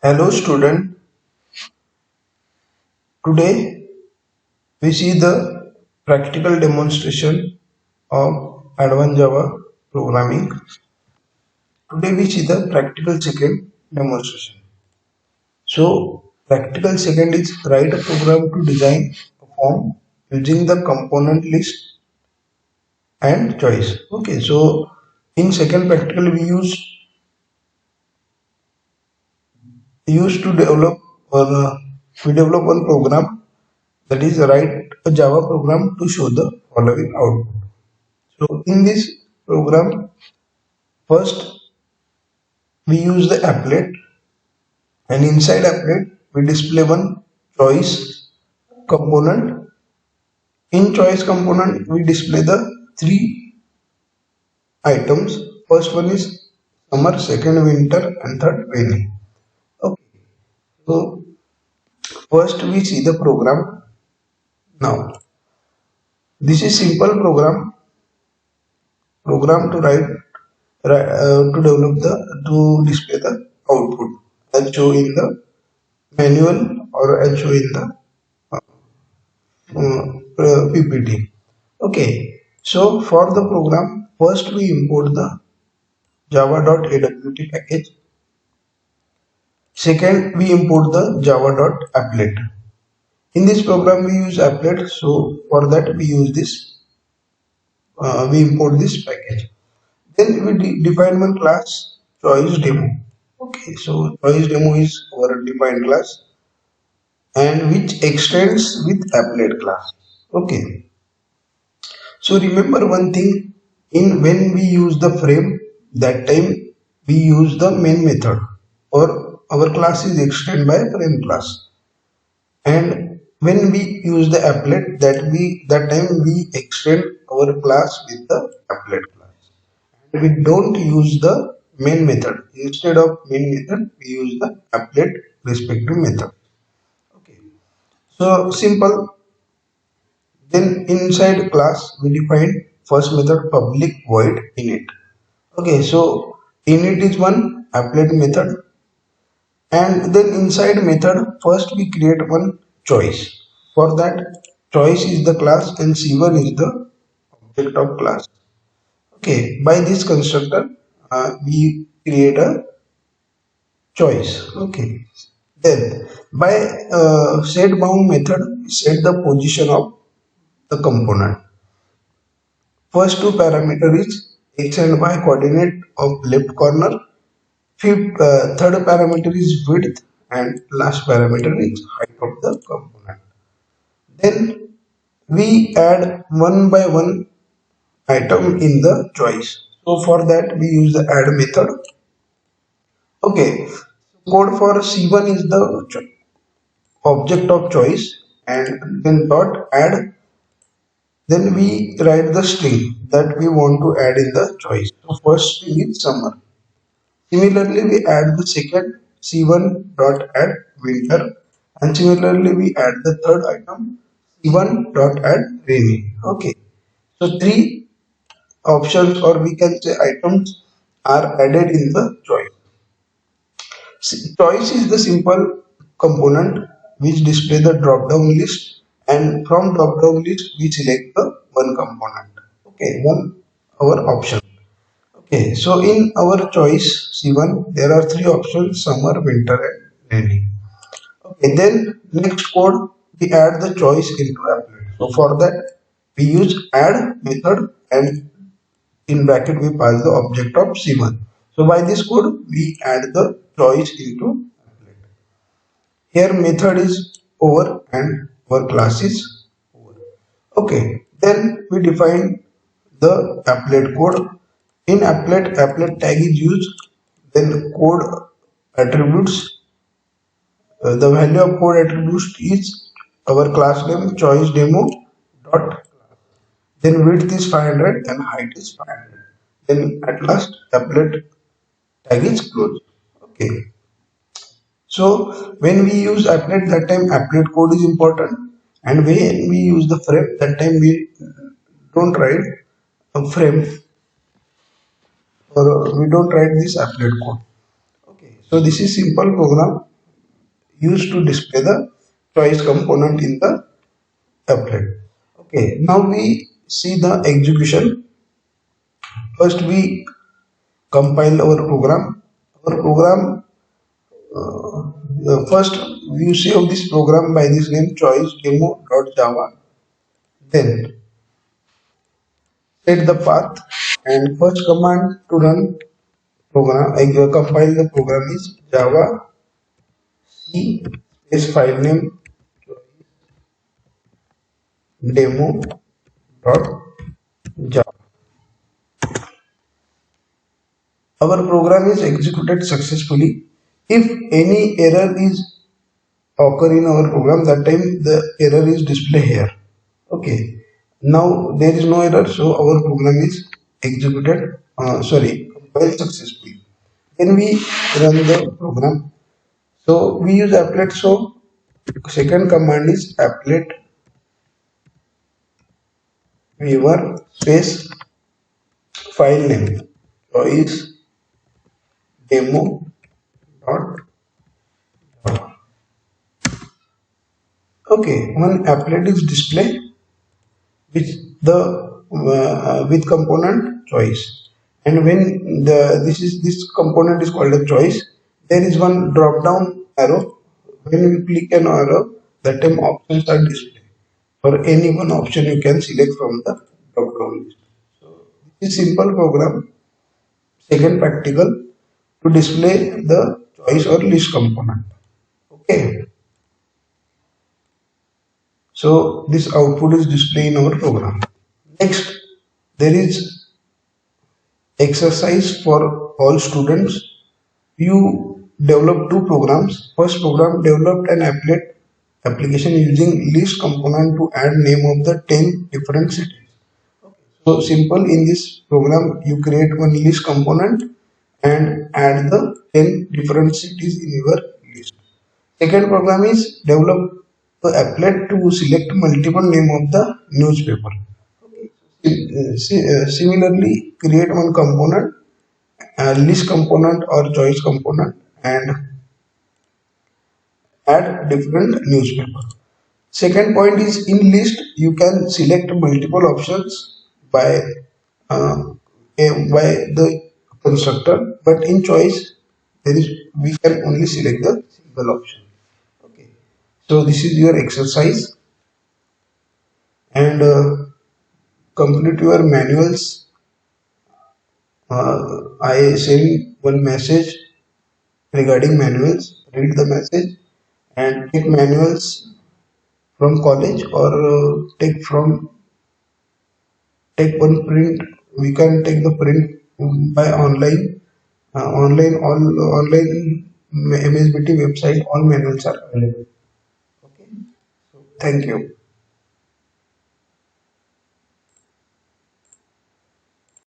Hello student, today we see the practical demonstration of Advanced Java programming. Today we see the practical second demonstration. So practical second is write a program to design a form using the component list and choice. Okay, so in second practical we used to develop or we develop one program, that is write a Java program to show the following output. So in this program, first we use the applet, and inside applet we display one choice component. In choice component we display the three items. First one is summer, second winter, and third rainy. Okay. So first we see the program now. This is simple program to to develop the to display the output as show in the manual or as show in the PPT. Okay, so for the program, first we import the java.awt package. Second, we import the java.applet. In this program, we use applet, so for that we use this. We import this package. Then we define one class choice demo. Okay, so choice demo is our defined class and which extends with applet class. Okay, so remember one thing, in when we use the frame, that time we use the main method or our class is extended by frame class, and when we use the applet, that time we extend our class with the applet class. We don't use the main method. Instead of main method, we use the applet respective method. Okay. So simple. Then inside class we define first method public void init. Okay, so init is one applet method, and then inside method first we create one choice. For that, choice is the class and c1 is the object of class. Okay, by this constructor we create a choice. Okay, then by set bound method set the position of the component. First two parameter is x and y coordinate of left corner. Third parameter is width, and last parameter is height of the component. Then we add one by one item in the choice. So for that we use the add method. Okay, code for C1 is the object of choice, and then dot add. Then we write the string that we want to add in the choice. So first string is summer. Similarly, we add the second C1 dot add winter, and similarly we add the third item C1 dot add rainy. Okay, so three options, or we can say items, are added in the choice. Choice is the simple component which display the drop down list, and from drop down list we select the one component. Okay, one our option. Okay, so in our choice C1 there are three options: summer, winter, and rainy. Okay, then next code we add the choice into applet. So for that we use add method, and in bracket we pass the object of C1. So by this code we add the choice into applet. Here method is over and our class is over. Okay, then we define the applet code. In applet tag is used. Then code attributes. The value of code attributes is our class name choice demo dot. Then width is 500 and height is 500. Then at last applet tag is closed. Okay. So when we use applet, that time applet code is important, and when we use the frame, that time we don't write a frame, or we don't write this applet code. Okay, so this is simple program. used to display the choice component in the applet. Okay, now we see the execution. First, we compile our program. Our program, first you save this program by this name choice demo.java. Then set the path, and first command to run program, compile the program is java c space file name demo.java. Our program is executed successfully. If any error is occur in our program, that time the error is displayed here. Okay. Now there is no error, so our program is executed. Compiled successfully. Then we run the program. So we use applet. So second command is applet viewer space file name choice demo dot. Okay, one applet is displayed with the with component choice, and when this component is called a choice, there is one drop down arrow. When we click an arrow, that time options are displayed. For any one option you can select from the drop down list. So this is simple program, second practical, to display the choice or list component. Okay, so this output is displayed in our program. Next, there is exercise for all students. You develop two programs. First program developed an applet application using list component to add name of the 10 different cities. So simple, in this program you create one list component and add the 10 different cities in your list. Second program is develop the applet to select multiple name of the newspaper. Similarly, create one component, a list component or choice component, and add different newspaper. Second point is, in list you can select multiple options by uh, by the constructor, but in choice there is we can only select the single option. Okay, so this is your exercise, and complete your manuals. I send one message regarding manuals. Read the message and take manuals from college, or take one print. We can take the print by online. Online MSBT website. All manuals are available. Okay. So thank you.